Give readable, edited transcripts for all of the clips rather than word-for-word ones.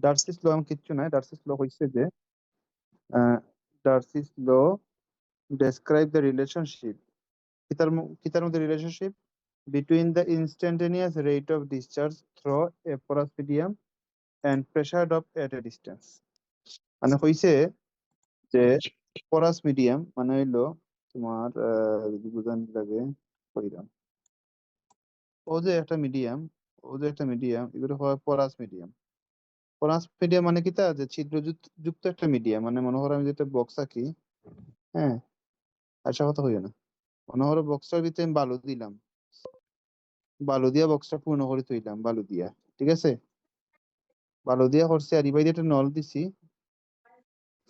ডার্সিস ল কিচ্ছু নাই। ডার্সিস ল হইছে যে ডার্সিস ল ডেসক্রাইব দ্য রিলেশনশিপ কিতার মধ্যে relationship between the instantaneous rate of discharge through a porous medium and pressure drop at a distance। মানে হইছে যে porous medium মানে হইলো তোমার যদি বুঝান লাগে কইরাম ও যে একটা মিডিয়াম এগুলো হয় porous medium। porous medium মানে কি তা যে ছিদ্রযুক্ত একটা মিডিয়াম, মানে মনে করো আমি যেটা বক্স আঁকি, হ্যাঁ আশা কথা হইও না, মনে করো বক্সটার ভিতরে আমি বালু দিলাম, বালু দিয়া বক্সটা পূর্ণ করে তুইলাম বালু দিয়া, ঠিক আছে, বালু দিয়া করছি আর ইবাই একটা নল দিছি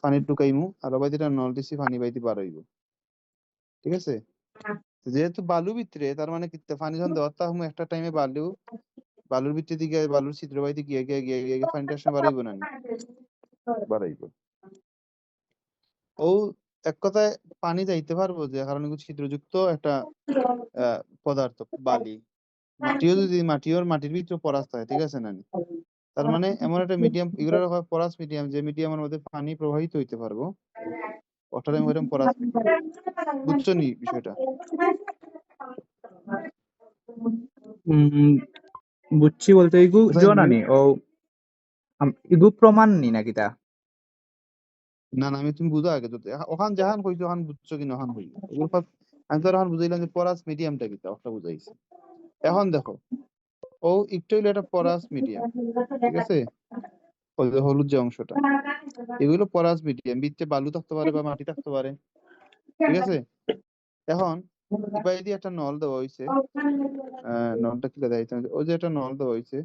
পানি ঢুকাইমু, আর ওবাই একটা নল দিছি পানি বাইতে বার হইব, ঠিক আছে। যেহেতু বালু ভিতরে তার মানে কি পানি যখন দেওয়ার তাহমু একটা টাইমে বালুর ভিতরে দিকে বালুর ছিদ্র বাইতে গিয়ে গিয়ে গিয়ে গিয়ে গিয়ে পানিটার সময় বাড়াইব না নি? বাড়াইব। ও এক কথায় পানি যাইতে পারবো যে কারণ এগুলো ছিদ্রযুক্ত একটা পদার্থ বালি, মাটির ভিতরে পরাস থাকে, ঠিক আছে না নি? তার মানে এমন একটা মিডিয়াম, এগুলো হয় পরাস মিডিয়াম, যে মিডিয়ামের মধ্যে পানি প্রবাহিত হইতে পারবো, ওটার আমি বললাম পরাস মিডিয়াম। বুঝছো নি বিষয়টা? বুঝছি বলতে ইগু কোথায় ভুল? জনানি ও ইগু প্রমাণ নি নাকি তা? না না, আমি তুমি বুঝো আগে তো, ওখান জাহান কইছো ওখান বুঝছো কিনা ওখান হইল ওগুলো আমি তো ওখান বুঝাইলাম যে পরাস মিডিয়ামটা কি তা ওটা বুঝাইছি। এখন দেখো ও একটু হইলো একটা পরাস মিডিয়াম, ঠিক আছে, ওই যে হলুদ যে অংশটা, এগুলো পরাস মিডিয়াম, ভিতরে বালু থাকতে পারে বা মাটি থাকতে পারে, ঠিক আছে। এখন ইবাই দিয়ে একটা নল দেওয়া হয়েছে, নলটা কি দেয় ওই যে একটা নল দেওয়া হয়েছে,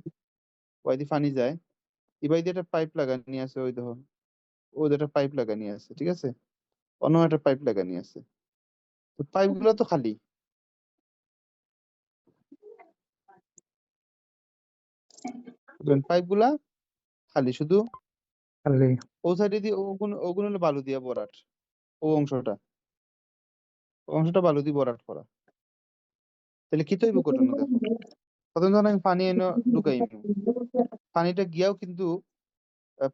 ওই দিয়ে পানি যায়, ইবাই দিয়ে একটা পাইপ লাগানি আছে, ওই দেখো ও যে একটা পাইপ লাগানি আছে, ঠিক আছে, অন্য একটা পাইপ লাগানি আছে, তো পাইপ গুলো তো খালি, পাইপ গুলা খালি, শুধু খালি ও সাইডে দিয়ে ওগুলো হলো বালু দিয়ে ভরাট, ও অংশটা বালু দিয়ে ভরাট করা। তাহলে কি তৈব ঘটনা দেখো, প্রথম যখন আমি পানি এনে ঢুকাই, পানিটা গিয়াও কিন্তু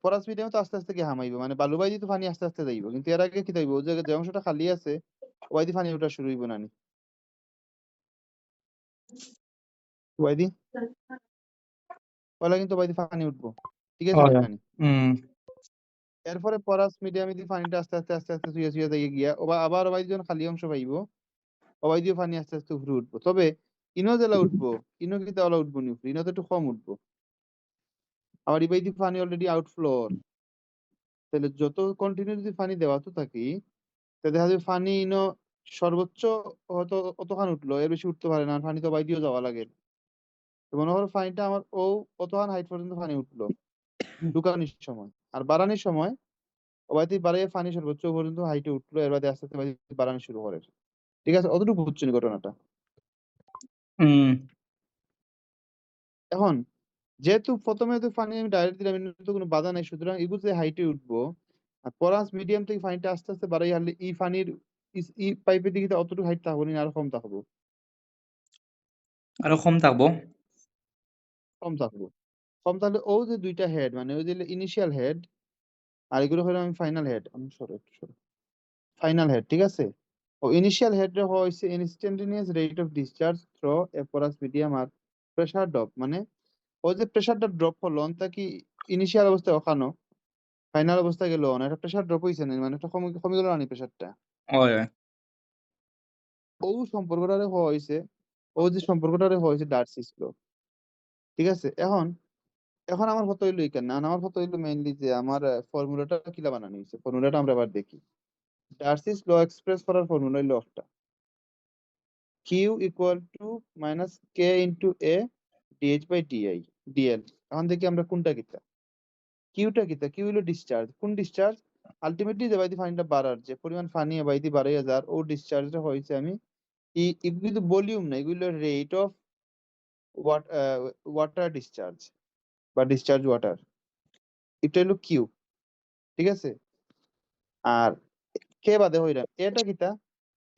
পরাস মিডিয়ামে তো আস্তে আস্তে গিয়ে হামাইবো, মানে বালু বাইদি তো পানি আস্তে আস্তে যাইব, কিন্তু এর আগে কি যাইব, ও জায়গায় যে অংশটা খালি আছে ওয়াইদি পানি ওঠা শুরু হইব না নি? ওয়াইদি পয়লা কিন্তু ওয়াইদি পানি উঠবো, ঠিক আছে হয়। না নি? হুম এরপরে পরাস মিডিয়ামে দিয়ে পানিটা আস্তে আস্তে আস্তে আস্তে শুয়ে শুয়ে যাইয়ে গিয়া আবার ওয়াইদি যখন খালি অংশ পাইব ওয়াইদিও পানি আস্তে আস্তে উপরে উঠবো, তবে ইনো জেলা উঠবো, ইনো কিন্তু ওলা উঠবো নি উপরে, ইনো তো একটু কম উঠবো, আবার ইবাইদি পানি অলরেডি আউটফ্লোর, তাহলে যত কন্টিনিউ যদি পানি দেওয়া তো থাকি, তো দেখা যাবে পানি ইনো সর্বোচ্চ হয়তো অতখান উঠলো, এর বেশি উঠতে পারে না, পানি তো বাইদিও যাওয়া লাগে। তো মনে করো পানিটা আমার অতখান হাইট পর্যন্ত পানি উঠলো ঢুকানির সময়, আর বাড়ানির সময় ওবাইতে বাড়াইয়ে পানি সর্বোচ্চ পর্যন্ত হাইটে উঠলো, এর বাদে আস্তে আস্তে বাইতে বাড়ানো শুরু করে, ঠিক আছে, অতটুকু বুঝছো নি ঘটনাটা? হুম এখন যেহেতু প্রথমে তো পানি আমি ডাইরেক্ট দিলাম, এর তো কোনো বাধা নাই, সুতরাং এগুলো হাইটে উঠবো, আর পরাস মিডিয়াম থেকে পানিটা আস্তে আস্তে বাড়াই হারলে এই পানির ই পাইপের দিকে তো অতটুকু হাইট থাকবো না, আর কম থাকবো, আরো কম থাকবো। কম থাকবো। কম থাকলে ও যে দুইটা হেড, মানে ওই যে ইনিশিয়াল হেড আর এগুলো হলো আমি ফাইনাল হেড, আমি সরো একটু সরো, ফাইনাল হেড, ঠিক আছে। ও ইনিশিয়াল হেড হইছে instantaneous rate of discharge through a porous medium, আর প্রেসার ড্রপ মানে ও যে প্রেসারটা ড্রপ হলো অনটা কি ইনিশিয়াল অবস্থায় ওখানো, ফাইনাল অবস্থায় গেল না, একটা প্রেসার ড্রপ হইছে না, মানে একটা কমে কমে গেল না প্রেসারটা, হয় ও সম্পর্কটারে হওয়া হয়েছে, ও যে সম্পর্কটারে হওয়া হয়েছে ডার্সিস ল, ঠিক আছে। এখন এখন আমার হতো হইলো কেন না, আমার হতো হইলো মেইনলি যে আমার ফর্মুলাটা কিলা বানানো হয়েছে, ফর্মুলাটা আমরা আবার দেখি। ডার্সিস ল এক্সপ্রেস করার ফর্মুলা হইলো একটা, Q equal to minus K into A DH by DI DL. এখন দেখি আমরা কোনটা কিতা, কিউটা কিতা, কিউ হইলো ডিসচার্জ, কোন ডিসচার্জ, আলটিমেটলি যে বাইদি ফানিটা বাড়ার যে পরিমাণ ফানি বাইদি বাড়াইয়া যার ও ডিসচার্জটা হয়েছে আমি এগুলো কিন্তু ভলিউম না, এগুলো রেট অফ ওয়াটার ডিসচার্জ বা ডিসচার্জ ওয়াটার, এটা হলো কিউ, ঠিক আছে। আর কে বাদে হইলাম এটা কিতা,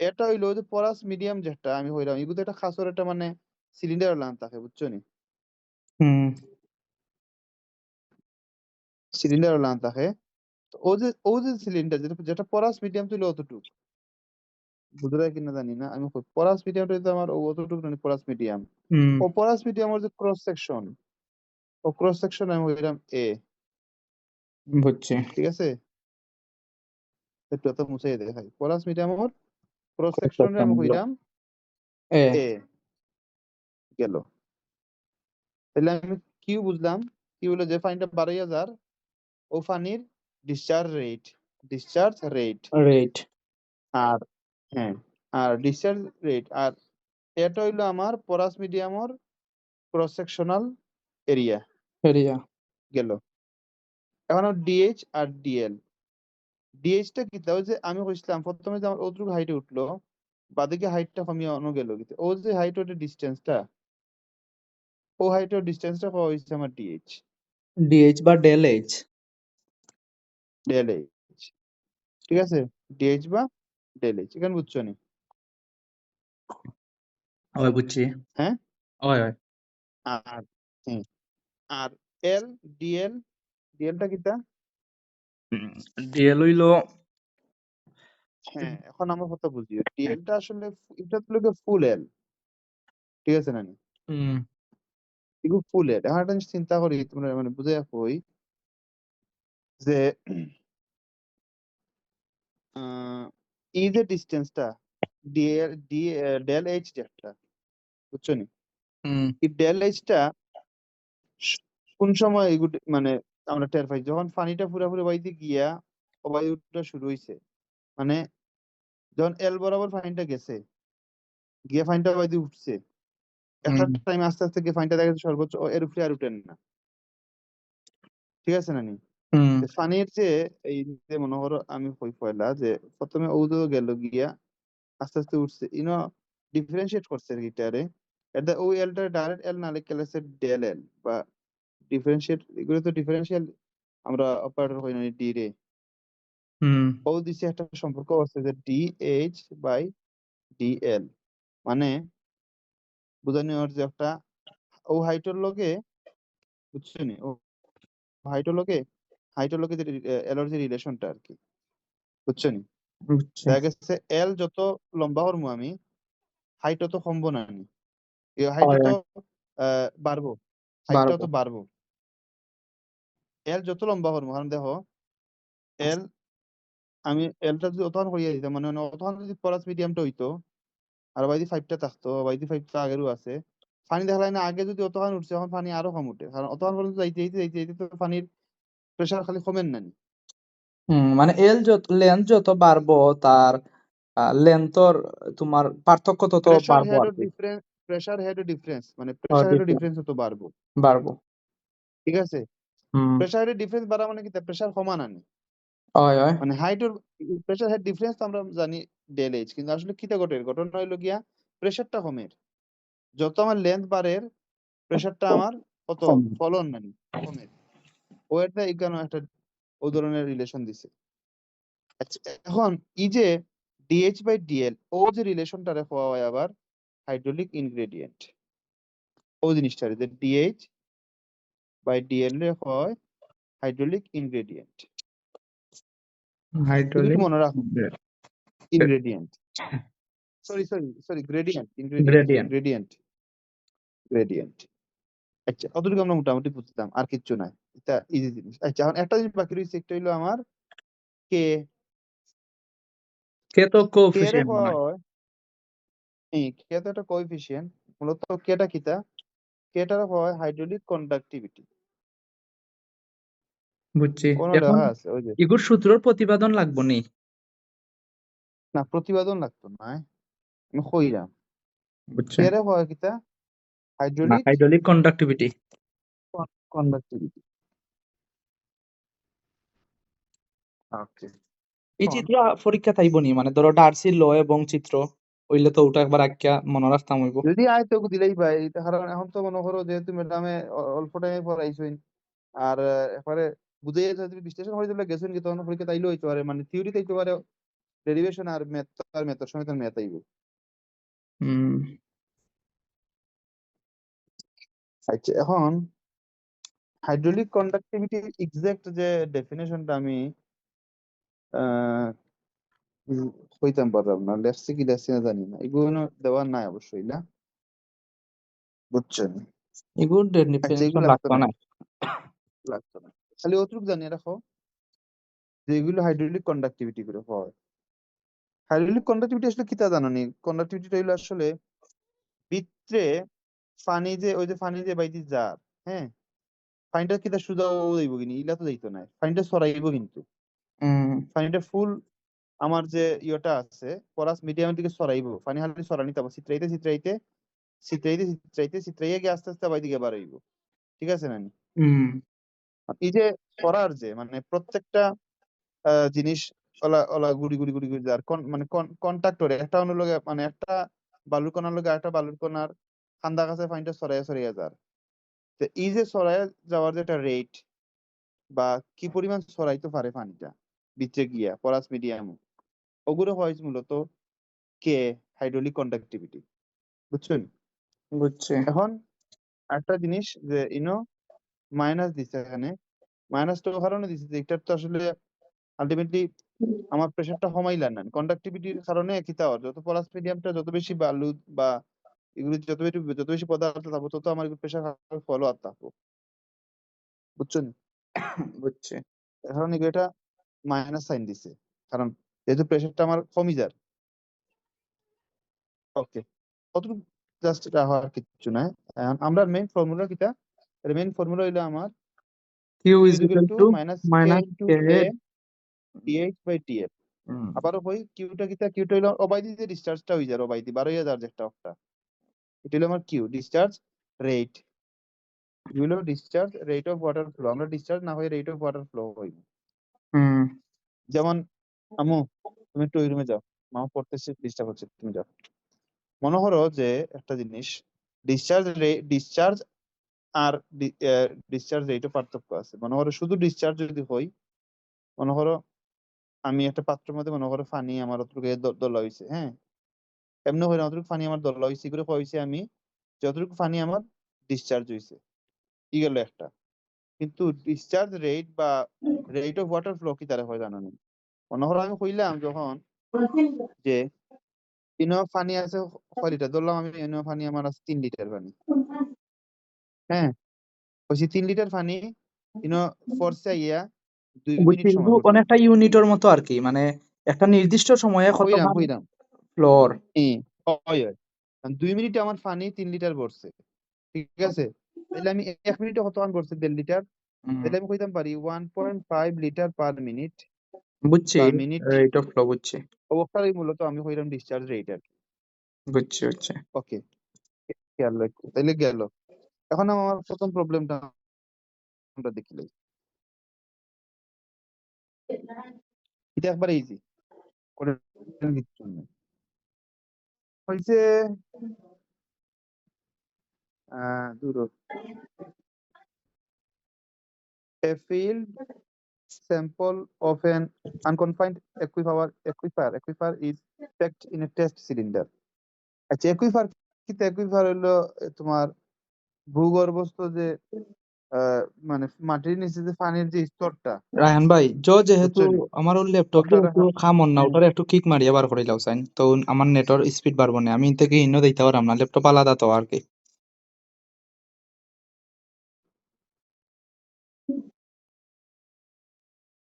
এটা হইলো যে পরাস মিডিয়াম যেটা আমি হইলাম এগুলো একটা খাসর একটা মানে সিলিন্ডার লাইন থাকে, বুঝছো নি? হুম সিলিন্ডার লান থাকে। তো ও যে সিলিন্ডার যেটা পরাস মিডিয়াম তুলে অতটুক বুঝরা কিনা জানি না, আমি পরাস মিডিয়ামটা তো আমার অতটুক মানে পরাস মিডিয়াম। হুম ও পরাস মিডিয়ামের যে ক্রস সেকশন, ও ক্রস সেকশন আমি হইলাম এ। বুঝছি। ঠিক আছে, একটু এত মুছাই দেখাই। পরাস মিডিয়ামের ক্রস Cross সেকশন section আমি গুলো। হইলাম এ এ। গেল। তাহলে আমি কি বুঝলাম, কি হলো যে ফাইনটা 12,000 ও ফানির ডিসচার্জ রেট। রেট আর হ্যাঁ, আর ডিসচার্জ রেট, আর এটা হইলো আমার পরাস মিডিয়ামর ক্রস সেকশনাল এরিয়া। এরিয়া। গেল। এখন ডিএইচ আর ডিএল। ডিএইচটা কি, ওই যে আমি কইছিলাম প্রথমে যে আমার অতটুকু হাইটে উঠলো, বাদিকে হাইটটা কমিয়ে অন্য গেল, কিন্তু ও যে হাইট ওটা ডিস্টেন্সটা, ও হাইট ও ডিস্টেন্সটা পাওয়া হয়েছে আমার ডিএইচ, ডিএইচ বা ডেল এইচ। Del H. ঠিক আছে, ডিএইচ বা ডেল এইচ, এখানে বুঝছো নি? ওই বুঝছি। হ্যাঁ। ওই ওই আর হ্যাঁ, আর এল ডিএল, ডিএলটা কিটা? ডিএল হইলো হ্যাঁ, এখন আমার কথা বুঝিও, ডিএলটা আসলে এটা তো লোকে ফুল এল। ঠিক আছে না? হুম এগুলো ফুল এল। এখন একটা জিনিস চিন্তা করি, তোমরা মানে বুঝে কই যে এই যে ডিস্টেন্সটা ডিএল ডেল এইচ যেটা, বুঝছো নি? হুম এই ডেল এইচটা কোন সময় এগুলো মানে আমরা টের পাই, যখন পানিটা পুরোপুরি বাইতে গিয়া অবায়ুটা শুরু হইছে, মানে যখন এল বরাবর পানিটা গেছে, গিয়ে পানিটা বাইতে উঠছে, একটা হুম টাইম আস্তে আস্তে গিয়ে পানিটা দেখা যাচ্ছে সর্বোচ্চ এর উপরে আর উঠেন না। ঠিক আছে না নি? হুম পানির যে এই যে মনে করো আমি কই পয়লা যে প্রথমে ঔদ গেল গিয়া আস্তে আস্তে উঠছে, ডিফারেন্সিয়েট করছে গিটারে। এটা ওই এলটা ডাইরেক্ট এল না লিখে লেছে ডেল এল বা ডিফারেন্সিয়েট, এগুলো তো ডিফারেন্সিয়াল আমরা অপারেটর হই না ডি রে। হুম ও দিছে একটা সম্পর্ক আছে যে ডি এইচ বাই ডি এল, মানে বুঝানি ওর যে একটা ও হাইটের লগে, বুঝছো নি? ও হাইটের লগে যে এলর যে রিলেশনটা আর কি, বুঝছো নি? বুঝছি। দেখা গেছে এল যত লম্বা হরমু আমি, হাইট তত কমবো না নি, হাইট ওই তো ওই বাড়বো, হাইটটাও বাড়বো। তো বাড়বো। এল যত লম্বা হরমু, কারণ দেখো এল, আমি এলটা যদি অতখান করিয়া দিতাম, মানে অতখান যদি পরাস মিডিয়ামটা হইতো আর বাইদি ফাইভটা থাকতো, বাইদি ফাইভটা আগেরও আছে, পানি দেখালাই না আগে যদি অতখান উঠছে, এখন পানি আরো কম উঠে, কারণ অতখান পর্যন্ত যাইতে তো পানির প্রেশার খালি কমেন না নি। মানে এল যত লেন্থ যত বাড়বো তার লেন্থর তোমার পার্থক্য তত প্রেশার বাড়বো হেড আর ও কি। ডিফারেন্স, প্রেশার হেড ও ডিফারেন্স, মানে প্রেশার হেড ও Different ডিফারেন্স তো বাড়বো। বাড়বো। ঠিক আছে, হুম প্রেশার হেড ডিফারেন্স বাড়া মানে কি, প্রেশার কমা না নি, ওই ওই মানে হাইট ওর প্রেশার হেড ডিফারেন্স তো আমরা জানি ডেল এইচ, কিন্তু আসলে কিটা ঘটে, ঘটনা হইলো গিয়া প্রেশারটা কমের, যত আমার লেন্থ বাড়ে প্রেশারটা আমার কত কম। ফলন নানি কমের। ও একটা এখানে একটা ও ধরনের রিলেশন দিছে। আচ্ছা, এখন এই যে ডিএইচ বাই ডিএল ও যে রিলেশনটা হওয়া হয় আবার হাইড্রোলিক ইনগ্রেডিয়েন্ট, ও জিনিসটা যে ডিএইচ বাই ডিএল রে হয় হাইড্রোলিক ইনগ্রেডিয়েন্ট। এগুলো একটু হাইড্রোলিক মনে রাখুন, ingredient, sorry gradient, ingredient sorry gradient. Gradient, gradient. আচ্ছা, অতটুকু আমরা মোটামুটি বুঝতাম, আর কিচ্ছু নাই, এটা ইজি জিনিস। আচ্ছা, এখন একটা জিনিস বাকি রয়েছে, একটা হইলো আমার কে। কে তো কে রে কোএফিসিয়েন্ট মনে হয়। হয় কে তো একটা কোএফিসিয়েন্ট, মূলত কেটা কিতা, কেটার হয় হাইড্রোলিক কন্ডাক্টিভিটি। বুঝছি। কোন এখন লেখা আছে ওই যে, ইগুর সূত্রর প্রতিপাদন লাগবো নি? না প্রতিপাদন লাগতো না, আমি কইরাম বুঝছে। কে রে হয় কিতা না, হাইড্রোলিক হাইড্রোলিক কন্ডাক্টিভিটি। ওকে। এই চিত্র পরীক্ষা থাইব নি, মানে ধরো ডার্সির ল এবং চিত্র হইলে তো ওটা একবার আঁকিয়া মনে রাখতাম হইব। যদি আয় তো দিলেই ভাই, কারণ এখন তো মনে করো যেহেতু ম্যাডামে অল্প টাইমে পড়াইছইন, আর একবারে বুঝে যাচ্ছে, তুমি বিশ্লেষণ করে দিলে গেছেন কি, তখন পরীক্ষা তাইলে হইতে পারে, মানে থিওরি তাইতে পারে, ডেরিভেশন আর ম্যাথ, আর ম্যাথের সময় তার ম্যাথ আইব। হুম আচ্ছা, এখন হাইড্রোলিক কন্ডাক্টিভিটির এক্সাক্ট যে ডেফিনেশনটা আমি কইতাম পারলাম না, লেখছি কি লেখছি না জানি না, এগুলো দেওয়া নাই অবশ্যই না, বুঝছেন? এগুলো আচ্ছা, ডেফিনেশন এগুলো লাগতো লাগতো না, না। লাগতো না, খালি অতটুকু জানিয়ে রাখো যে এগুলো হাইড্রোলিক কন্ডাক্টিভিটি করে হয়। হাইড্রোলিক কন্ডাক্টিভিটি আসলে কিতা জানো নি? কন্ডাক্টিভিটিটা হইলো আসলে ভিতরে পানি যে ওই যে পানি যে বাইতে যার, হ্যাঁ, পানিটা কিতা সুদা ও যাইব কিনি, ইলা তো যাইতো না, পানিটা ছড়াইব কিন্তু, হুম পানিটা ফুল আমার যে ইয়েটা আছে পরাস মিডিয়ামের দিকে ছড়াইব, পানি হালকা ছড়ানি তারপর চিত্রাইতে চিত্রাইতে চিত্রাইতে চিত্রাইতে চিত্রাইয়া গিয়ে আস্তে আস্তে আবার দিকে বাড়াইব, ঠিক আছে না নি? হুম এই যে ছড়ার যে মানে প্রত্যেকটা জিনিস ওলা ওলা গুড়ি গুড়ি গুড়ি গুড়ি যার মানে কন্টাক্টরে একটা অন্য লগে মানে একটা বালুর কণার লগে একটা বালুর কণার খান্দা কাছে পানিটা ছড়াইয়া ছড়াইয়া যার, তো এই যে ছড়াইয়া যাওয়ার যে একটা রেট বা কি পরিমাণ ছড়াইতে পারে পানিটা ভিতরে গিয়া পরাস মিডিয়াম, ওগুলো হয় মূলত কে হাইড্রোলিক কন্ডাক্টিভিটি, বুঝছেন? বুঝছি। এখন একটা জিনিস যে মাইনাস দিচ্ছে এখানে, মাইনাসটা কারণে দিচ্ছে যে এটা তো আসলে আলটিমেটলি আমার প্রেশারটা কমাইলা না, কন্ডাক্টিভিটির কারণে কি তা যত পলাস মিডিয়ামটা যত বেশি বালু বা এগুলো যত বেশি পদার্থ থাকবো তত আমার প্রেশার ফলো আর থাকবো, বুঝছেন? বুঝছি। এখন এটা মাইনাস সাইন দিছে কারণ যেহেতু প্রেশারটা আমার কমই যায়। ওকে, কতটুকু জাস্ট এটা হওয়ার কিছু নাই। এখন আমরা মেইন ফর্মুলা কিটা, মেইন ফর্মুলা হইলো আমার Q Q is is equal equal to to minus K minus into K. A dH by TF। আবারও কই কিউটা কিটা, কিউটা হইলো অবাইদি যে ডিসচার্জটা হই যায় অবাইদি 12,000 যে একটা অক্টা, এটা হলো আমার কিউ ডিসচার্জ রেট, এগুলো discharge rate of water flow, আমরা ডিসচার্জ না হয়ে রেট অফ ওয়াটার ফ্লো হই। হুম যেমন আমু তুমি একটু ওই রুমে যাও, মামা পড়তেছে ডিস্টার্ব হচ্ছে, তুমি যাও। মনে করো যে একটা জিনিস ডিসচার্জ আর ডিসচার্জ রেটে পার্থক্য আছে। মনে করো শুধু ডিসচার্জ যদি হই, মনে করো আমি একটা পাত্রের মধ্যে মনে করো পানি আমার অতটুকু দলা হয়েছে, হ্যাঁ, এমনি হয়ে অতটুকু পানি আমার দলা হয়েছে করে হয়েছে আমি যতটুকু পানি আমার ডিসচার্জ হয়েছে, কি গেল একটা। কিন্তু ডিসচার্জ রেট বা রেট অফ ওয়াটার ফ্লো কি তারা হয় জানো না? মনে করো আমি কইলাম যখন যে পানি আছে 6 লিটার, ধরলাম আমি পানি আমার আছে 3 লিটার পানি, হ্যাঁ, বলছি 3 লিটার পানি ফোর্সে ইয়া 2 মিনিট বুঝছি, সময় করতে অনেকটা ইউনিটের মতো আর কি, মানে একটা নির্দিষ্ট সময়ে কত হইলাম পানি হইলাম ফ্লোর। হয় হয়। 2 মিনিটে আমার পানি 3 লিটার ভরছে, ঠিক আছে, তাহলে আমি 1 মিনিটে কত পান ভরছে 1.5 লিটার, তাহলে আমি কইতাম পারি 1.5 লিটার পার মিনিট বুঝছি, বা মিনিট, রেট অফ ফ্লো বুঝছি। অবস্থায় মূলত আমি হইলাম ডিসচার্জ রেট আর কি। বুঝছি বুঝছি। ওকে, গেল একটু, তাইলে গেল। এখন আমার প্রথম প্রবলেমটা আমরা দেখিলাই, এটা একবার ইজি করে কিছু নেই, হয়েছে দূর a field sample of an unconfined aquifer is packed in a test cylinder। আচ্ছা, একুইফার কি? একুইফার হলো তোমার ভূগর্ভস্থ যে আহ, মানে মাটির নিচে যে পানির যে স্তরটা, রায়হান ভাই, যেহেতু বুঝছেন? আমার ওর ল্যাপটপ ওটা যেহেতু খামন না, ওটার একটু কিক মারিয়া বার করে লাও সাইন, তো আমার নেটওয়ার্ক স্পিড বাড়বো না, আমি থেকে ইনো দিতে পারলাম না, ল্যাপটপ আলাদা তো আর কি।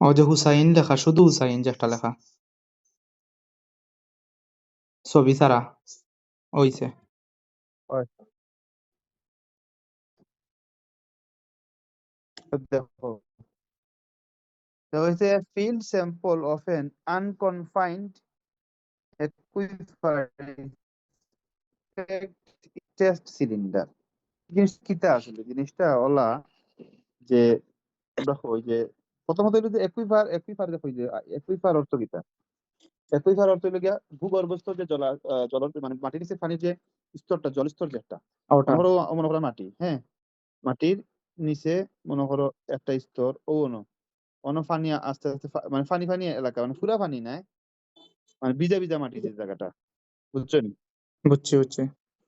ও যে হুসাইন লেখা, শুধু হুসাইন যে একটা লেখা, ছবি ছাড়া ওইছে। হয়। তো দেখো, তো হচ্ছে field sample of an unconfined aquifer test cylinder. জিনিস কিটা আসলে জিনিসটা ওলা যে আমরা কই যে প্রথমত হইলো যে একুইফার দেখো যে একুইফার অর্থ কিটা, একুইফার অর্থ হইলো গিয়া ভূগর্ভস্থ যে জল মানে মাটির নিচে পানির যে স্তরটা, জলস্তর যেটা, ওটা মনে করো মাটি, হ্যাঁ, মাটির নিচে মনে করো একটা স্তর ও পানি আস্তে আস্তে মানে ফানি ফানি এলাকা, মানে পুরা পানি নাই, মানে ভিজা ভিজা মাটি যে জায়গাটা, বুঝছেন? বুঝছি বুঝছি।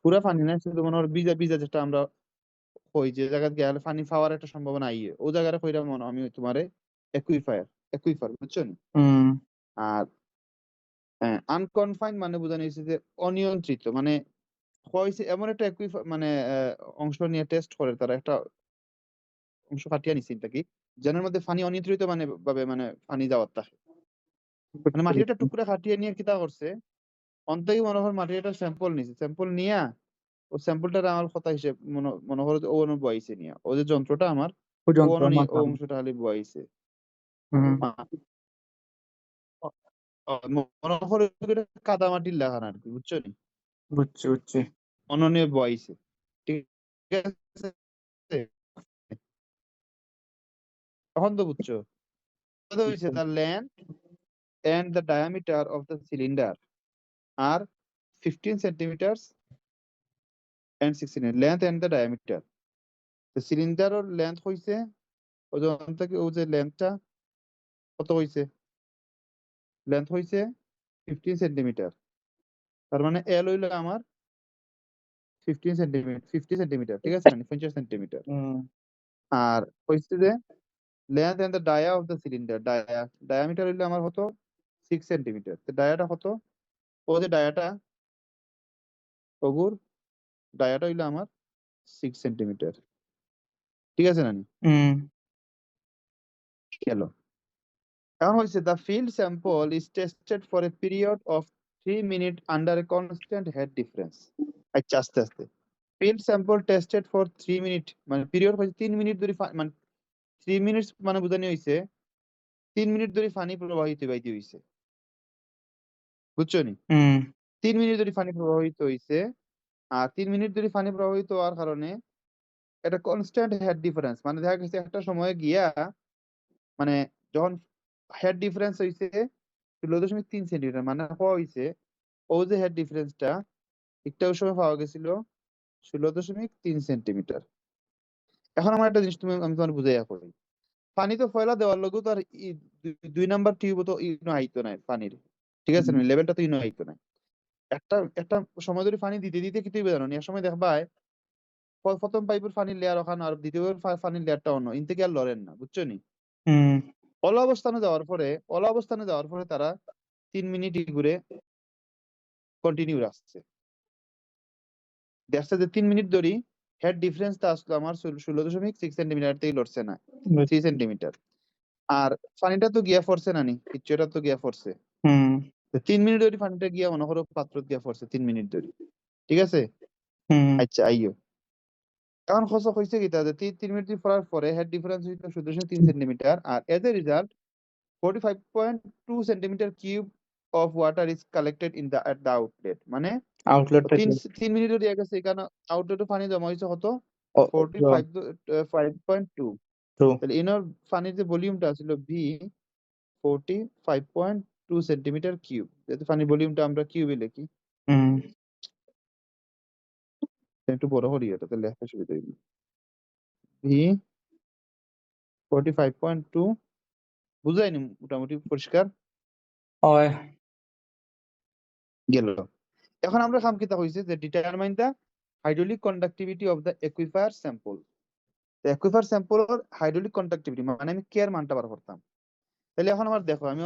পুরা পানি নাই, শুধু মনে করো ভিজা ভিজা যেটা আমরা কই যে জায়গা গেলে পানি পাওয়ার একটা সম্ভাবনা আইয়ে ও জায়গাটা কইরা মনে আমি তোমারে একুইফার বুঝছো নি? হুম আর আনকনফাইন্ড মানে বোঝানো হয়েছে যে অনিয়ন্ত্রিত, মানে হয়েছে এমন একটা মানে অংশ নিয়ে টেস্ট করে তারা একটা অংশ কাটিয়ে নিছে কি যেটার মধ্যে পানি অনিয়ন্ত্রিত মানে ভাবে মানে পানি যাওয়ার থাকে, মানে বুঝছি মাটির একটা বুঝছি। টুকরা কাটিয়ে নিয়ে কিতা করছে অন্তই মনে হয় মাটির একটা স্যাম্পল নিছে, স্যাম্পল নিয়া ও স্যাম্পলটা আমার কথা হিসেবে মনে করো যে ও অনু বইছে নিয়া ও যে যন্ত্রটা আমার ওই ও যন্ত্র অনু নিয়ে ও মাথার অংশটা খালি বইছে। হুম মনে করো এটা কাদা মাটির লাগান আর কি বুঝছো নি, বুঝছি বুঝছি অন্য নিয়ে বইছে, ঠিক আছে? তখন তো বুঝছো কথা হয়েছে বুঝছি। তার length and the diameter of the cylinder are 15 centimeters and 16 length and the diameter. The cylinder or length হইছে ওজন থেকে ও যে লেন্থটা কত হইছে, লেন্থ হইছে 15 সেন্টিমিটার, তার মানে এল হইলো আমার 15 সেন্টিমিটার ঠিক আছে না 50 সেন্টিমিটার। হুম আর হইছে যে length and the dia of the cylinder, diameter হইলো আমার কত 6 সেন্টিমিটার, তো ডায়াটা কত, ও যে ডায়াটা ওগুর ডায়াটা হইলো আমার 6 সেন্টিমিটার, ঠিক আছে না? হুম গেল। এখন হয়েছে the field sample is tested for a period of 3 minutes under a constant head difference. আচ্ছা আস্তে আস্তে field sample tested for 3 minutes মানে পিরিয়ড হয়েছে 3 মিনিট ধরে মানে 3 মিনিটস মানে বোঝানি হয়েছে 3 মিনিট ধরে পানি প্রবাহিত হইতে হইছে, বুঝছো নি? হুম 3 মিনিট ধরে পানি প্রবাহিত হইছে, আর 3 মিনিট ধরে পানি প্রবাহিত হওয়ার কারণে এটা কনস্ট্যান্ট হেড ডিফারেন্স, মানে দেখা গেছে একটা সময় গিয়া মানে যখন হেড ডিফারেন্স হইছে 16.3 সেন্টিমিটার, মানে হওয়া হইছে ও যে হেড ডিফারেন্সটা একটা সময় পাওয়া গেছিল 16.3 সেন্টিমিটার। এখন আমার একটা জিনিস আমি তোমার বুঝাইয়া করি, পানি তো ফয়লা দেওয়ার লগেও তো আর 2 নাম্বার টিউব তো ইনো আইতো নাই পানির, ঠিক আছে না, হুম লেভেলটা তো ইনো আইতো নাই। একটা একটা সময় ধরে পানি দিতে দিতে কি তুই বেরোনো এক সময় দেখবা প্রথম পাইপের পানির লেয়ার ওখানে আর দ্বিতীয় পানির লেয়ারটা অন্য ইন থেকে আর লড়েন না, বুঝছো নি? হুম অল অবস্থানে যাওয়ার পরে তারা 3 মিনিট ঘুরে কন্টিনিউ রাখছে, দেখছে যে 3 মিনিট ধরে হেড ডিফারেন্সটা আসলো আমার 16.6 সেন্টিমিটার থেকে লড়ছে না 3 সেন্টিমিটার। আর পানিটা তো গিয়া পড়ছে না নি কিচ্ছু, এটা তো গিয়া পড়ছে, হুম তো 3 মিনিট ধরে পানিটা গিয়া মনে করো পাত্র গিয়া পড়ছে 3 মিনিট ধরে, ঠিক আছে? হুম আচ্ছা আইয়ো এখন খসা হয়েছে কি তাদের 3 মিনিট পড়ার পরে হেড ডিফারেন্স হইলো 16.3 সেন্টিমিটার, আর as a result 45.2 centimetre cube of water is collected in the at the outlet, মানে আউটলেট তিন থেকে 3 মিনিট ধরে গেছে এখানে আউটলেটে পানি জমা হয়েছে কত ও 45.2, ট্রু তাহলে ইনার পানির যে ভলিউমটা ছিল ভি 45.2 সেন্টিমিটার কিউব, যেহেতু পানির ভলিউমটা আমরা কিউবে লিখি, হুম একটু বড় করি এটা তাহলে লেখা সুবিধা হইবে, ভি 45.2, বুঝাইনি মোটামুটি পরিষ্কার হয় গেল। এখন আমরা কাম কিতা হইছে যে determine the hydraulic conductivity of the aquifer sample, aquifer স্যাম্পলের হাইড্রোলিক কন্ডাক্টিভিটি মানে আমি কেয়ার মানটা বার করতাম, তাহলে এখন আমার দেখো আমি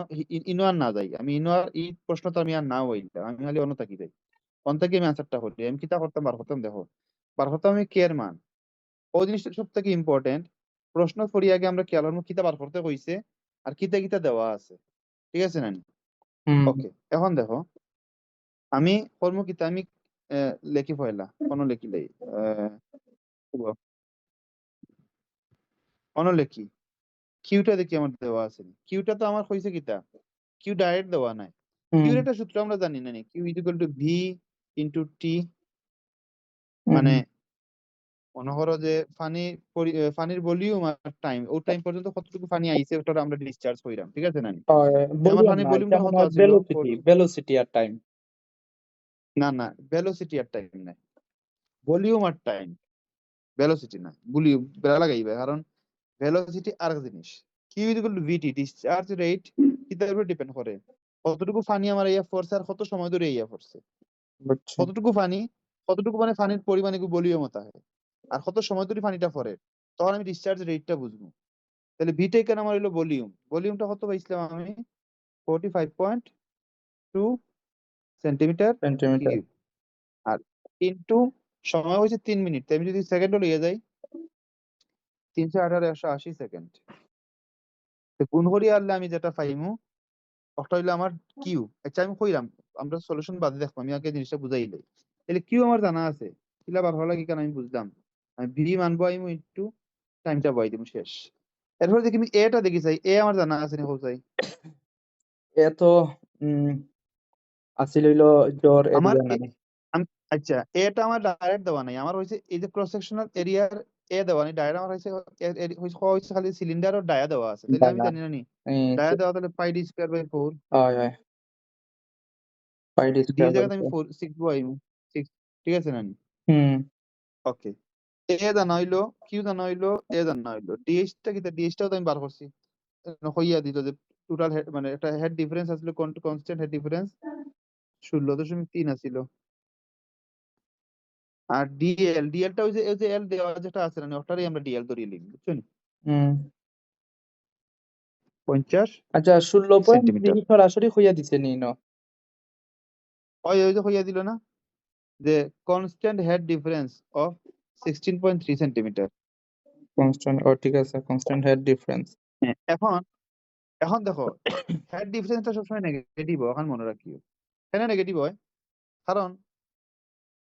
ইনো আর না যাই, আমি ইনো আর এই প্রশ্ন তো আমি আর না হইলাম, আমি খালি অন্য তাকি যাই অন থেকে আমি আনসারটা করি, আমি কিতা করতাম বার করতাম, দেখো বার করতাম আমি কেয়ার মান, ওই জিনিসটা সব থেকে ইম্পর্টেন্ট, প্রশ্ন করি আগে আমরা কেয়ার মান কিতা বার করতে কইছে আর কিতা কিতা দেওয়া আছে, ঠিক আছে না? হুম ওকে এখন দেখো আমি কর্ম কিতা আমি লেখি পয়লা কোন লেখিলাই অন লেখি কিউটা দেখি আমার দেওয়া আছে নি? কিউটা তো আমার হইছে কিতা কিউ ডাইরেক্ট দেওয়া নাই, হুম কিউর একটা সূত্র আমরা জানি না নি, Q equal to V into T, হুম মানে মনে করো যে পানির ভলিউম আর টাইম ও টাইম পর্যন্ত কতটুকু পানি আইছে ওটা আমরা ডিসচার্জ কইরাম, ঠিক আছে না? হয় তো আমার ভলিউম পানির না এটা ভলিউমটা মনে কত হয় আছিল ভেলোসিটি আর টাইম না না ভেলোসিটি আর টাইম নাই, ভলিউম আর টাইম, ভেলোসিটি না, ভলিউম বেলা লাগাইবে কারণ ভেলোসিটি আর এক জিনিস, Q equal to VT discharge rate কিতার উপর ডিপেন্ড করে কতটুকু পানি আমার ইয়া ফোর্স আর কত সময় ধরে ইয়া ফোর্সে, বুঝছি কতটুকু পানি কতটুকু মানে পানির পরিমাণ এগুলো ভলিউম হতে হয়, আর কত সময় ধরে পানিটা পড়ে, তখন আমি ডিসচার্জ রেটটা বুঝবো। তাহলে ভিটা এখানে আমার হলো ভলিউমটা কত পাইছিলাম আমি, 45.2 সেন্টিমিটার সেন্টিমিটার। কিউব। আর ইনটু সময় হয়েছে 3 মিনিট, তাই আমি যদি সেকেন্ড লিয়ে যাই 318/180 সেকেন্ড, তো গুণ করি আনলে আমি যেটা পাইমু ওটা হইলো আমার কিউ। আচ্ছা আমি কইলাম, আমরা সলিউশন বাদে দেখবো, আমি আগে জিনিসটা বুঝাই দিই। তাহলে কিউ আমার জানা আছে, কিলা বার হওয়া লাগে কেন আমি বুঝলাম, আমি ভি মানবো আইমু ইনটু টাইমটা বই দিব, শেষ। এরপর দেখি আমি এটা দেখি চাই, এ আমার জানা আছে নি চাই। এ তো উম আছিল হইলো জ্বর আমার এরিয়া নানি। আমি আচ্ছা এটা আমার ডাইরেক্ট দেওয়া নাই, আমার হয়েছে এই যে ক্রস সেকশনাল এরিয়ার এ দেওয়া নাই, ডাইরেক্ট আমার হয়েছে হয়েছে খালি সিলিন্ডার ও ডায়া দেওয়া আছে, তাহলে আমি দানা জানি না নি এই ডায়া দেওয়া, তাহলে পাই ডি স্কয়ার বাই 4, হয় হয় পাই ডি ডি স্কয়ার এর বাই জায়গাতে আমি 4 6 বসাইমু, 6, ঠিক আছে না? হুম ওকে, এ জানা হইলো, কিউ জানা হইলো, এ জানা হইলো, ডিএইচ টা কি, ডিএইচ টাও তো আমি বার করছি, হইয়া দিত যে টোটাল হেড মানে একটা হেড ডিফারেন্স আসলে কনস্ট্যান্ট হেড ডিফারেন্স 16.3 আছিল। আর ডিএলটা ওই যে এল দেওয়া যেটা আছে না, ওটারই আমরা ডিএল ধরিয়ে লিখি, বুঝছেন? হুম 50 আচ্ছা 16.3 সেন্টিমিটার। সরাসরি হইয়া দিছে নি ন? ওই যে হইয়া দিল না, যে constant head difference of 16.3 centimetre. Constant, ও ঠিক আছে, কনস্ট্যান্ট হেড ডিফারেন্স। এখন এখন দেখো, হেড ডিফারেন্সটা সবসময় নেগেটিভ হয়, এখন মনে রাখিও। কেন নেগেটিভ হয়? কারণ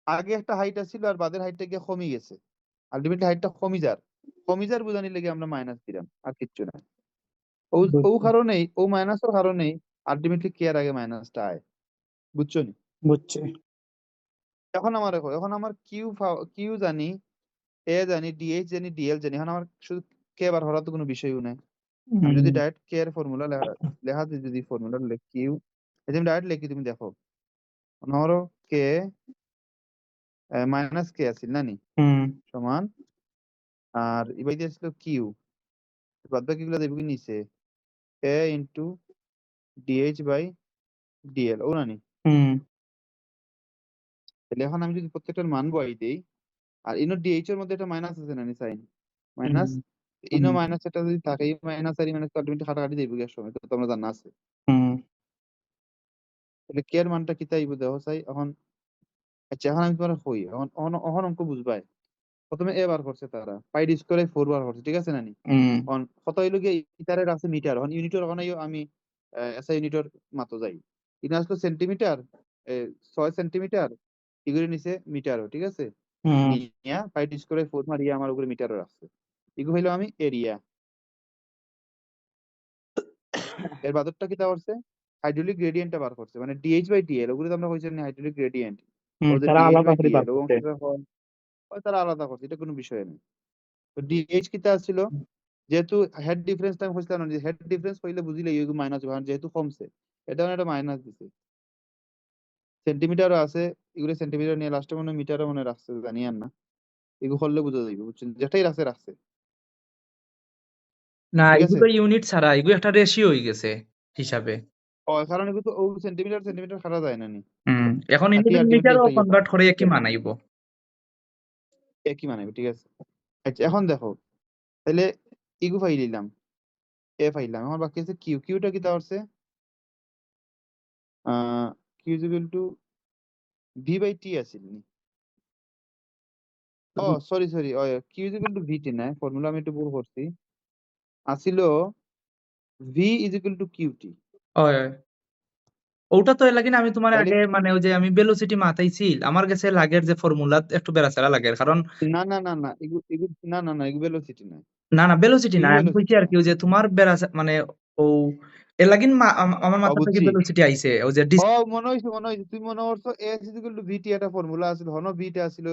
আগে একটা হাইট ছিল আর বাদের হাইটটা গিয়ে কমে গেছে, আলটিমেটলি হাইটটা কমিজার বুঝানি লেগে আমরা মাইনাস দিলাম, আর কিচ্ছু না। ও ও বুঝছি কারণেই, ও মাইনাসের কারণেই আলটিমেটলি কে এর আগে মাইনাসটা আয়, বুঝছো নি? বুঝছি। এখন আমার দেখো, এখন আমার কিউ জানি, এ জানি, ডিএইচ জানি, ডিএল জানি, এখন আমার শুধু কে বার হওয়ার তো কোনো বিষয়ও নাই। আমি যদি হুম ডাইরেক্ট কে এর ফর্মুলা লেখা দিই, যদি ফর্মুলা কিউ যদি আমি ডাইরেক্ট লিখি, তুমি দেখো ধরো কে মাইনাস কে আছিল না নি, হুম সমান, আর এবার দিয়ে আসলো কিউ, বাদ বাকি গুলো দেবো কি নিচে, এ ইন্টু ডিএইচ বাই ডিএল, ও না নি? হুম তাহলে এখন আমি যদি প্রত্যেকটার মান বই দিই, আর ইনো ডিএইচ এর মধ্যে একটা মাইনাস আছে না নি, সাইন হুম মাইনাস, হুম ইনো মাইনাস এটা যদি থাকে, এই মাইনাস আর এই মাইনাস আলটিমেটলি কাটাকাটি দেবো গিয়ে সময়, তো তোমরা জানা আছে। হুম তাহলে কে এর মানটা কি তাই দেখো চাই এখন। আচ্ছা এখন আমি তোমার হই, এখন এখন এখন অঙ্ক বুঝবাই। প্রথমে এ বার করছে তারা, পাই ডি স্কয়ারে 4 বার করছে, ঠিক আছে না নি? হুম এখন কত হইলো গিয়ে ইটারের আছে মিটার, এখন ইউনিটের ওখানে আমি এসআই ইউনিটের মাত্র যাই, এটা আসলো সেন্টিমিটার, 6 সেন্টিমিটার, এগুলো নিচে মিটারও, ঠিক আছে? হুম নিয়া পাই ডি স্কয়ারে 4 মারিয়া আমার উপরে মিটারও রাখছে, এগুলো হইলো আমি এরিয়া। এর বাদরটা কি তা করছে, হাইড্রোলিক গ্রেডিয়েন্টটা বার করছে, মানে ডিএইচ বাই ডিএল, ওগুলো তো আমরা কইছি না হাইড্রোলিক গ্রেডিয়েন্ট, ও যে তারা ডিএইচ আলাদা বাই করে বার ডিএল ও করছে। অংশটা হয়, ওই তারা আলাদা করছে, এটা কোনো বিষয় নেই। তো ডিএইচ কিতা ছিল, যেহেতু হেড ডিফারেন্সটা আমি বুঝলাম না, হেড ডিফারেন্স হইলে বুঝিলে ইউ মাইনাস, যেহেতু কমছে এটা মানে একটা মাইনাস দিছে। সেন্টিমিটারও আছে, এগুলো সেন্টিমিটার নিয়ে লাস্টে মনে হয় মিটারও মনে রাখছে, জানি আর না, এগুলো করলে বোঝা যাবে, বুঝছেন? যেটাই রাখছে রাখছে, না ঠিক এগুলো আছে। তো ইউনিট ছাড়া, এগুলো একটা রেশিও হয়ে গেছে হিসাবে। ও কারণ এগুলো তো ও সেন্টিমিটার সেন্টিমিটার খাটা যায় না নি, এখন থাকি ইউনিট আলটিমেটলি মিটারও একটা ইয়ে কনভার্ট থাকে, করে একই মানাইবো। একই মানাবে, ঠিক আছে। আচ্ছা এখন দেখো, তাহলে ইগু ফাইল নিলাম, এ ফাইলাম, এখন বাকি আছে কিউ, কিউটা কি তা হচ্ছে Q is equal to V by T আছিল নি? ও sorry sorry, Q is equal to VT না, ফর্মুলা আমি একটু ভুল করছি, আসিল V is equal to QT. ওই ওই। ওটা তো এর লাগে না, আমি তোমার তাইলে আগে কি, মানে ওই যে আমি ভেলোসিটি মাথাইছি, আমার কাছে লাগের যে ফর্মুলা একটু বেড়াচেরা লাগে, কারণ না না না না এগু এগু না না না এগু ভেলোসিটি না, না না ভেলোসিটি না, এগু আমি কইছি ভেলোসিটি আর না। কি ওই যে তোমার বেড়াচে মানে ও এর লাগিন আমার মাথা থেকে বুঝছি। ভেলোসিটি আইছে ওই যে মনে হয়েছে মনে হয়েছে, তুমি মনে করছো এস ইজ ইকুয়াল টু ভিটি, একটা ফর্মুলা আছিল, হন ভিটা আছিল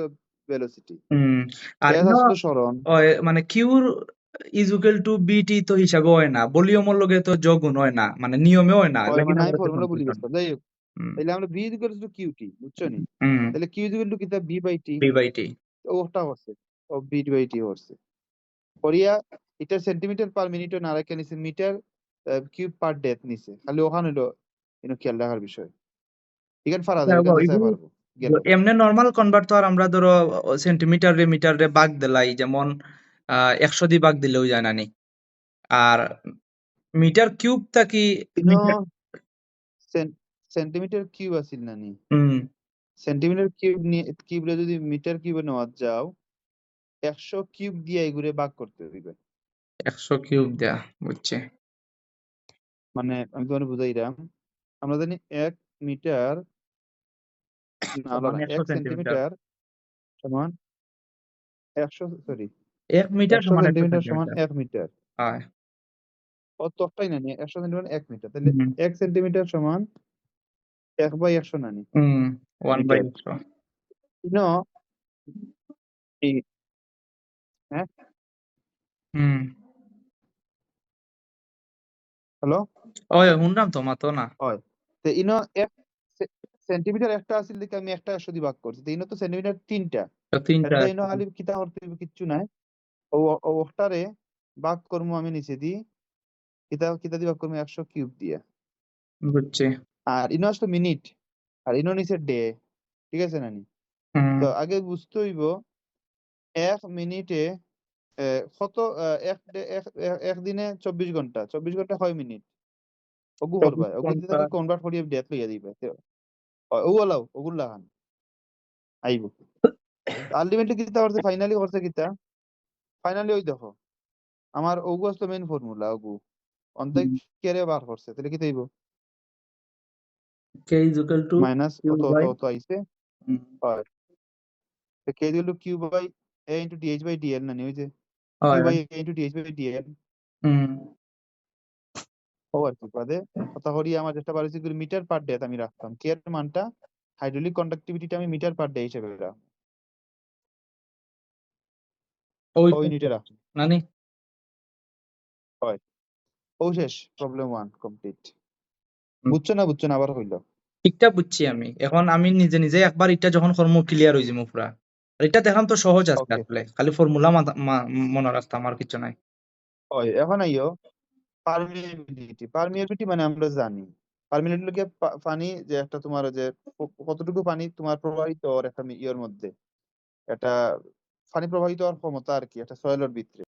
ভেলোসিটি, হুম আর এস ইনো আসলো সরণ। ওই মানে কিউর ইজ ইকুয়াল টু বিটি তো হিসাবে হয় না, ভলিউমের লগে তো যোগগুণ হয় না, মানে নিয়মে হয় না, এর হয় লাগিন মানে আমি আমার কাছে ফর্মুলা ভুলে কনফিউশন। গেছিলাম, যাই হোক। হুম তাহলে আমরা V is equal to QT, বুঝছো নি? হুম তাহলে কিউ ইজ ইকুয়াল টু কিতা, B by T, B by T. ওটা হচ্ছে, ও বি বাই টি হচ্ছে করিয়া, এটা সেন্টিমিটার পার মিনিট না রেখে নিছে মিটার কিউব পার ডেথ নিছে, খালি ওখানে হলো খেয়াল রাখার বিষয়, এখানে পারা যাবে, এখানে যাচাই পারবো। গেল। এমনি নরমাল কনভার্ট তো আর আমরা ধরো সেন্টিমিটার রে মিটার রে ভাগ দিলাই, যেমন 100 দিয়ে ভাগ দিলেও যায় নানি। আর মিটার কিউব থাকি ইনো মিটার। সেন্টিমিটার কিউব আছিল নানি, হুম। সেন্টিমিটার কিউবরে যদি মিটার কিউবে নেওয়া যাও 100 কিউব দিয়ে এগুলো ভাগ করতে দিবে। 100 কিউব দেয়া, বুঝছি। মানে আমি তোমার বুঝাইলাম, আমরা জানি 1 মিটার না সমান না 100 1 সেন্টিমিটার। সেন্টিমিটার সমান 100 সরি 1 মিটার 100 সমান 100 সেন্টিমিটার সমান সেন্টিমিটার। 1 মিটার। হয়। ও তোরটাই নানি 100 সেন্টিমিটার 1 মিটার, তাহলে হুম। 1 সেন্টিমিটার সমান 1/100 নানি 1 বাই মিটার। 100। ইনো এই হ্যাঁ হুম। হ্যালো ওই শুনলাম তো মাতো না। হয়, তো ইনো 1 সেন্টিমিটার একটা আছিল দেখে আমি একটা 100 দিয়ে ভাগ করছি, তো ইনো তো সেন্টিমিটার তিনটা, তো তিনটা এটা ইনো আছে। খালি কিতা করতে হইবে কিচ্ছু নাই, ও ওটারে ভাগ করবো আমি নিচে দি, কিতা কিতা দিয়ে ভাগ করবো 100 কিউব দিয়ে। বুঝছি। আর ইনো আসলে মিনিট, আর ইনো নিচে ডে, ঠিক আছে নানি? হুম। তো আগে বুঝতে হইব 1 মিনিটে কত, একদিনে 24 ঘন্টা, 24 ঘন্টা হয় মিনিট, ওগু 24 করবা ওগু দিতে ঘন্টা। কনভার্ট করিয়ে ডেট লইয়া দিবে, ও লাও ওগুলা লাগান আইব। আলটিমেটলি কিতা করছে, ফাইনালি করছে কিতা, ফাইনালি ওই দেখো আমার ওগু আসলে মেইন ফর্মুলা, ওগু অন্তত কেরে বার করছে, তাহলে কিতা হইব k is equal to minus q অত অত by। অত আইছে, হুম। হয় কে দিল Q by A into DH by DL না, ওই যে কিউ হয়। By A into DH by DL, হুম। ও আর কি পদে কথা করি, আমার যেটা পারিছি মিটার পার ডে আমি রাখতাম, কে এর মানটা হাইড্রোলিক কন্ডাক্টিভিটিটা আমি মিটার পার ডে হিসেবে রাখতাম, ওই ও ইউনিটে রাখতাম। নানি। হয় ও শেষ, প্রবলেম 1 কমপ্লিট। হুম। বুঝছো না আবার হইলো? ঠিকটা বুঝছি আমি, এখন আমি নিজে নিজে একবার এটা যখন কর্ম ক্লিয়ার হয়ে যাবো পুরা। আর এটা দেখলাম তো সহজ আছে ওকে আসলে, খালি ফর্মুলা মনে রাখতাম, আর কিছু নাই। হয়, এখন আইও পারমিয়াবিলিটি। পারমিয়াবিলিটি মানে আমরা জানি পারমিয়াবিলিটি লোকে পানি যে একটা তোমার যে কতটুকু পানি তোমার প্রবাহিত ওর একটা ইয়ের মধ্যে, একটা পানি প্রবাহিত হওয়ার ক্ষমতা আর কি একটা সয়েলের ভিতরে।